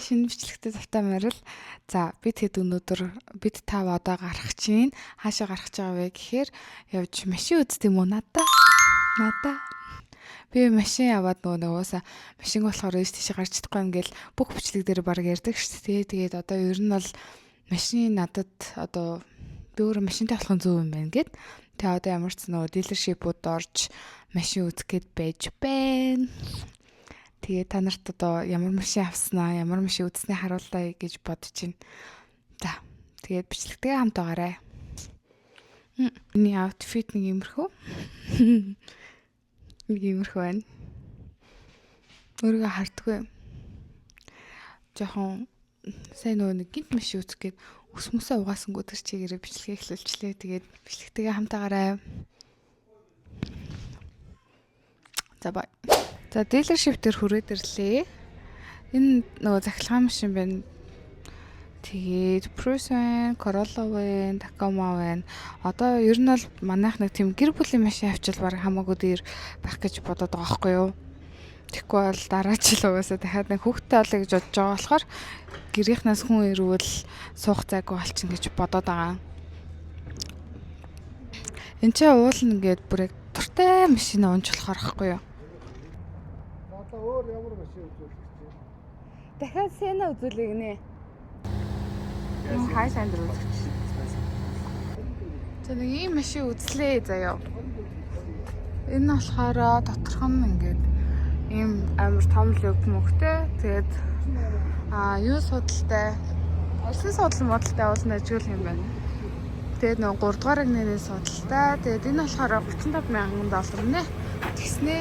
шинэ бичлэгтэй завтай марил. За бид бид тав одоо гарах чинь хаашаа гарах гэж байгаа вэ гэхээр явж машин үзт юм уу надаа. Би машин аваад нөгөөсөө машин болохоор ээж тийш гарч чадахгүй ингээл бүх бичлэг дээр баг ярьдаг шүү дээ. Тэгээд одоо ер нь бол машин надад одоо би өөрөө машинтай болох нь зөв юм байна гэд. Тэгээ одоо ямар ч нөгөө дилершипүүд орж машин үзэх гээд байж байна. Тэгээ та нарт одоо ямар машин авснаа, ямар машин үзснээ харуулъя гэж бодож байна. За. Тэгээд бичлэгтэй хамт байгаарай. Миний аутфит нэг иймэрхүү. Нэг иймэрхүү байна. Өөрийгөө хардггүй. Жохон сайн нөгөө нэг гинт машин үзэх гээд ус мөсөө угаасангүй тэр чигээрээ бичлэгээ эхлүүлчихлээ. Тэгээд бичлэгтэйгээ хамт байгаарай. За бай. За дилершип дээр хүрээд ирлээ. Энэ нөгөө захилгаан машин байна. Тэгээд Prius байна, Corolla байна, Tacoma байна. Одоо ер нь бол манайх нэг тийм гэр бүлийн машин авчвал баг хамаагүй дээр байх гэж бодоод байгаа байхгүй юу? Тэгэхгүй бол дараа жил угаасаа дахиад нэг хүүхдтэй олё гэж бодож байгаа болохоор гэрийнхнээс хүн ирвэл суух зайгүй болчихно гэж бодоод байгаа. Энд чинь уулна ингээд бүр яг туртай машин унж болохоор байхгүй юу? Өөр ямар машин үзүүлэх вэ? Дахиад Сена үзүүлээ гинэ. Хайландер үзэж. За нэг ийм машин үзлээ заяа. Энэ болохоор доторхон ингээд ийм амар том л мөхтэй. Тэгээд юу судалтай. Улсын судал модалтай уулна ажигуул юм байна. Тэгээд нэг 3 дугаар агнэрийн судалтай. Тэгээд энэ болохоор 35,000 нэ. Тэгснэ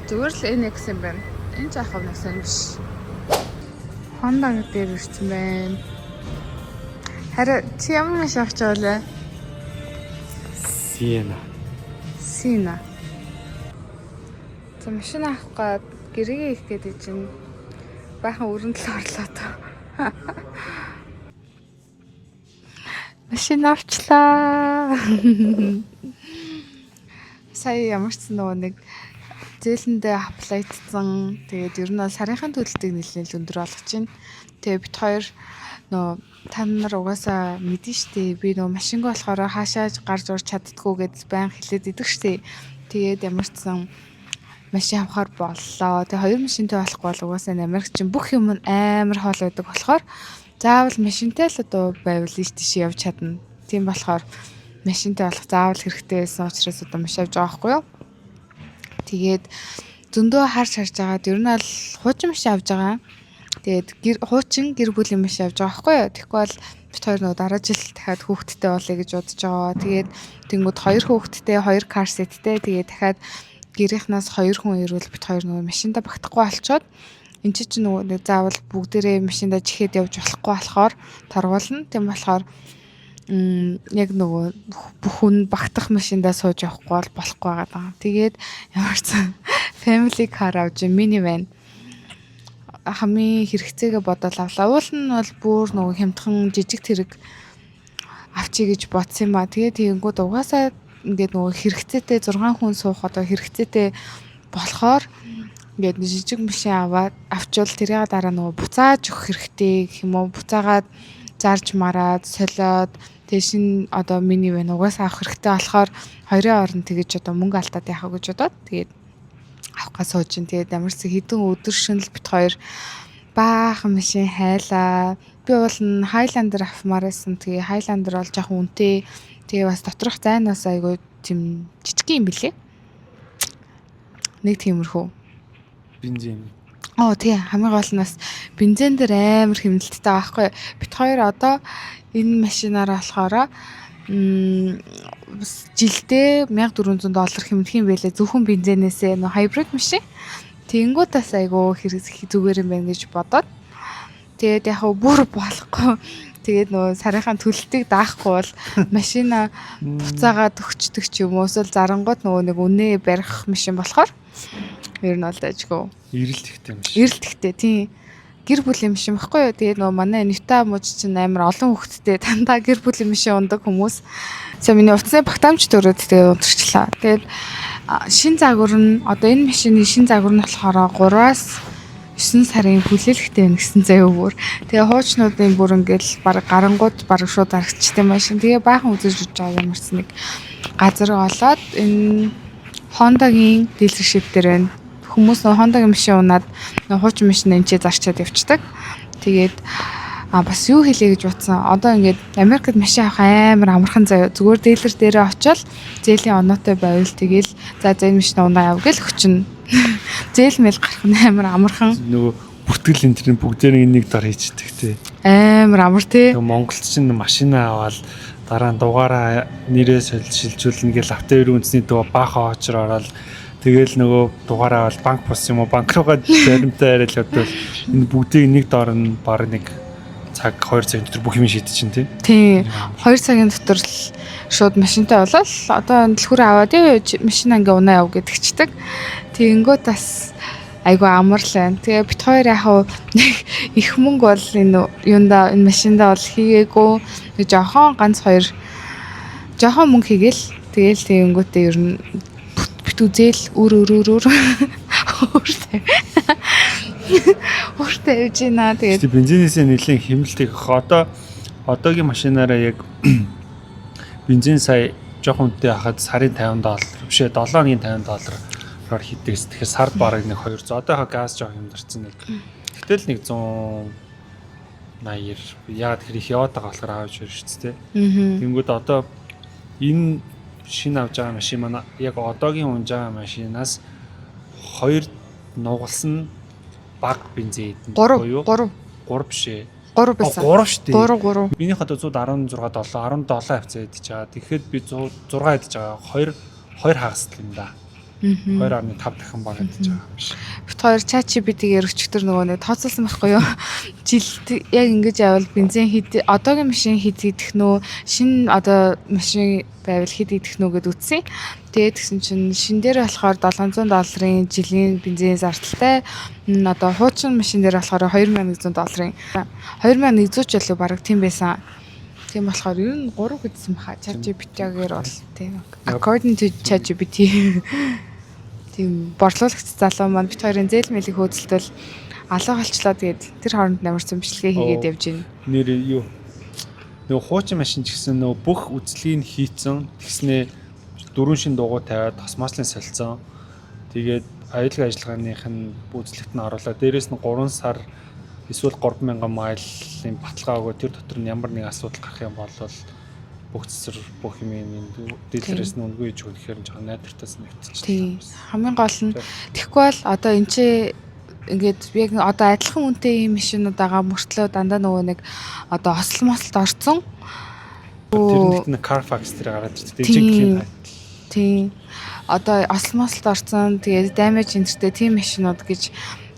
зүгээр л NX юм байна. Энэ ч ахав насан биш. Honda дээр ирсэн байна. Харин чи ямар машин авч байгаа вэ? Sienna. За машин авах гээд гэрээгээ их гэдэг чинь баахан өрөндөл орлоо тоо. Машин авчлаа. Сая ямар ч нөгөө нэг зээлэндээ аплайтсан. Тэгээд ер нь бол сарынхаа төлөлтийг нэлээд өндөр болгож байна. Тэгээ бид хоёр нөө та нар угаасаа мэдэн штэ. Би нөө машингүй болохоор хаашаа гарч урч чаддггүй гэдээ байн хэлээд идэг штэ. Тэгээд ямар ч сан машин авахар боллоо. Тэгээ хоёр машинтай болохгүй бол угаасаа Америк чинь бүх юм амар хоол байдаг болохоор заавал машинтай л одоо байвал тийш явж чадна. Тийм болохоор машинтай болох заавал хэрэгтэй байсан учраас одоо машин авч байгаа байхгүй юу? Тэгээд зөндөө харж байгаад ер нь бол хуучин машин авч байгаа. Тэгээд хуучин гэр бүлийн машин авч байгаа байхгүй юу? Тэгэхгүй бол бид хоёр нөгөө дараа жил дахиад хүүхэдтэй болъё гэж бодож байгаа. Тэгээд тэнгууд 2 хүүхэдтэй, 2 car seatтэй. Тэгээд дахиад гэрийнхнаас 2 хүн ирвэл бид хоёр нөгөө машинда багтахгүй болчоод энэ чинь нөгөө нэг заавал бүгдээрээ машинда жихэд явж болохгүй болохоор таргуулна. Тийм болохоор яг нөгөө бүх хүн багтах машиндаа сууж явахгүй болохгүй байгаа. Тэгээд ямар ч family car авч minivan хамгийн хэрэгцээгээ бодоод авлаа. Уул нь бол бүр нөгөө хямдхан жижиг тэрэг авчий гэж бодсон юм а. Тэгээд тэгэнгүүт угаасаа ингээд нөгөө хэрэгцээтэй 6 хүн суух одоо хэрэгцээтэй болохоор ингээд жижиг машин авчвал тэрийг дараа нөгөө буцааж өгөх хэрэгтэй гэх юм уу? Буцаагаад зарж мараад солиод тэшин одоо minivan угаасаа авах хэрэгтэй болохоор хоёрын орон тэгэж одоо мөнгө алдаад яхаа гэж бодоод тэгээд авахгаа сууж ин. Тэгээд ямар ч хэдэн өдөр шөнөл бит хоёр баахан машин хайлаа. Би бол Highlander авмаар байсан. Тэгээ Highlander бол жоохон үнэтэй. Тэгээ бас доторх зайнаас айгүй тийм жижиг юм билээ. Нэг тиймэрхүү. Бензин. Тийм хамгийн гол нь бас бензин дээр амар хэмнэлттэй байгаа байхгүй. Бит хоёр одоо энэ машинаараа болохоор жилдээ $1400 хэмнэх юм байлээ. Зөвхөн бензинээсээ нөө хайбрид машин. Тэнгүүтээс айгүй хэрэг зүгээр юм байна гэж бодоод. Тэгээд яг бүр болохгүй. Тэгээд нөө сарынхаа төлөлтийг даахгүй бол машина буцаагаад өгчдөг ч юм уу. Эсвэл зарангууд нөгөө нэг үнэ барих машин болохоор ер нь бол ажгүй. Ирэлтхтэй тийм. Гэр бүлийн машин баггүй юу. Тэгээд нөгөө манай Нита мууч чинь амар олон хүүхэдтэй дандаа гэр бүлийн машин ундаг хүмүүс. За миний утасны багтаамж төрөөд тэгээд унтарчлаа. Тэгээд шин загвар нь одоо энэ машины шин загвар нь болохоор 3-аас 9 сарын хүлээлттэй байна гэсэн заяа бүр. Тэгээ хуучнуудын бүр ингээл баг гарангууд баг шууд аргачихсан машин. Тэгээ баахан үзэж үзэж байгаа юмарс нэг газар олоод энэ Honda-гийн дилершип дээр байна. Хүмүүс нөө Honda-гийн машин унаад нөө хуучин машин эмчээ зарчаад явчихдаг. Тэгээд бас юу хэлээ гэж бодсон. Одоо ингээд Америкт машин авах амар амархан заяа. Зүгээр дилер дээрээ очивол зээлийн оноотой байвал тэгээл за энэ машин унаа яв гэл өчнө. Зээл мэл гарах нь амар амархан. Нөгөө бүртгэл энэ төрлийн бүгдээрээ нэг дор хийчихдэг те. Амар амар тий. Нөгөө Монголд чинь машина аваад дараа нь дугаараа нэрээ шилжүүлнэ гэл автоёрын үндэсний дөө баахан очроо ороод тэгэл нөгөө дугаараа аваад банк бус юм уу банк руугаа баримтаа яриад явдвал энэ бүгдийг нэг доор нь баг нэг цаг 2 цагийн дотор бүх юм шийдчихин тий. Тий. 2 цагийн дотор л шууд машинтай болол одоо дэлгүүр аваад машин ингээ унаа яв гэдэгчдэг. Тэгэнгүүт бас айгу амарлаа. Тэгээ бит хоёр яхав их мөнгө бол энэ юунда энэ машиндаа бол хийгээгүй. Тэг жоохон ганц хоёр жоохон мөнгө хийгээл тэгээл тэгэнгүүтээ ер нь бит үзэл өөр өөртэй явж байна. Тэгээд бензинээсээ нэлийн хэмнэлтийг одоогийн машинаараа яг бензин сая жоохон үнэтэй хахад сарын $50 бишээ $7 $50 хийдэгс. Тэгэхээр сард бараг нэг 200. Одоо газ жоох юм дарцсан нэг. Гэтэл нэг 180 яагаад тэр их яваад байгаа болохоор аавч өрш ч тээ. Тэнгүүд одоо энэ шинэ авж байгаа машин маань яг одоогийн унж байгаа машинаас 2 нугалсан баг бензин эдэн буюу 3 бишээ. 3 байсан. 3 шүү дээ. 3. Минийх одоо 116 17 хавцаа идэж байгаа. Тэгэхэд би 106 идэж байгаа. 2 хагасдал юм да. 2.5 дахин баг идэж байгаа юм шиг. Бит хоёр ChatGPT-гээр өчигдөр нөгөө нэг тооцоолсон байхгүй юу? Жилд яг ингэж явал бензин одоогийн машин хэд идэх нөө шинэ одоо машин байвал хэд идэх нөө гэд үтсэн. Тэгээд тэгсэн чинь шин дээр болохоор $700 жилийн бензин зардалтай. Одоо хуучин машин дээр болохоор $2100. $2100 ч ялуу бараг тийм байсан. Тийм болохоор ер нь 3 гэдсэн баха. ChatGPT-гээр бол тийм. According to ChatGPT тийм борлуулагч залуу маань бит хоёрын зээл мэлийг хөөцөлтөл алга болчлоо. Тэгээд тэр хооронд намарсан бичлэгээ хийгээд явж байна. Нэр юу? Нөгөө хуучин машин ч гэсэн нөгөө бүх үзлийг хийцэн тэгснээ 4 шин дугуй тавиад тосмоослын солилцсон. Тэгээд аюулгүй ажиллагааных нь үзлэгт нь оруулаад дээрээс нь 3 сар эсвэл 3000 майлын баталгаа өгөө тэр дотор нь ямар нэг асуудал гарах юм бол бүх цэцэр бүх юм дилерээс нь үнгүй гэж өгөхөөр нь жоохон найдвартаас нэгтчихсэн. Тийм. Хамгийн гол нь тэгэхгүй бол одоо энэ чи ингээд яг одоо адилхан үнэтэй юм машинууд байгаа мөртлөө дандаа нөгөө нэг одоо осол мослд орцсон. Тэр нэг Carfax дээр гараад ирдэг. Жинхэнэ. Тийм. Одоо осол мослд орцсон. Тэгээд damage энтертэй тийм машинууд гэж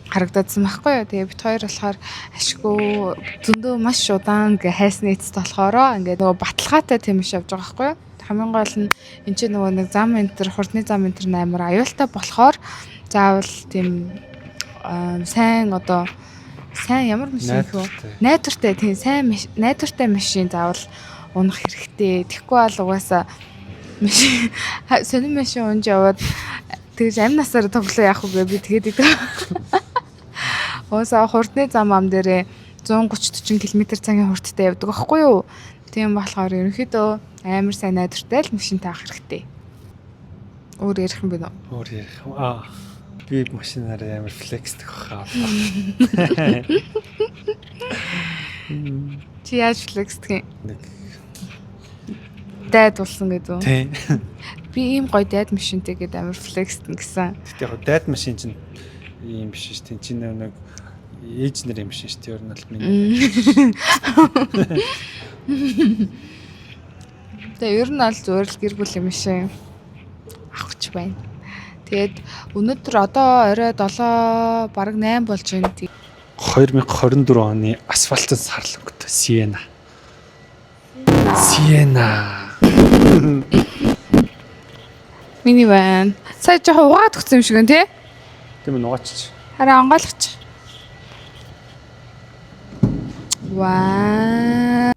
харагдаадсан байхгүй юу. Тэгээ бит хоёр болохоор ашгүй зөндөө маш удаан ингээ хайсны эцэст болохоороо ингээ нөгөө баталгаатай тийм биш явж байгаа байхгүй юу. Хамгийн гол нь энэ ч нөгөө нэг зам энтер хурдны зам энтер амар аюултай болохоор заавал тийм сайн одоо сайн ямар машин хөө найдвартай тийм сайн найдвартай машин заавал унах хэрэгтэй. Тэгэхгүй бол угаасаа машин сонин машин унж яваад тэгж амь насаар тоглоо яах вэ би тэгээд идэв. Угаасаа хурдны зам ам дээрээ 130-40 км/цагийн хурдтай явдаг байхгүй юу? Тийм болохоор ерөнхийдөө амар сайн найдвартай л машинтай авах хэрэгтэй. Өөр ярих юм бэ нөө? Өөр ярих. Би машинаараа амар флексдэг хаа. Чи яаж флексдэг юм? Дайд болсон гэдэг үү? Тийм. Би ийм гоё дайд машинтай гэдэг амар флексдэн гэсэн. Тэгтээ яг дайд машин чинь ийм биш шүү дээ. Чинь нэг ээж нар юм шиг шүү дээ. Ер нь л миний. Тэгээ ер нь аль зүгээр л гэр бүлийн машин авахч байна. Тэгээд өнөөдөр одоо орой 7 бараг 8 болж байна. 2024 оны асфальтын сарлаг өнгөтэй Sienna. Миний байна. Сая жоохон угаад өгсөн юм шиг байна тий? Тийм ээ нугаач. Хараа ангаалгач. Ваа.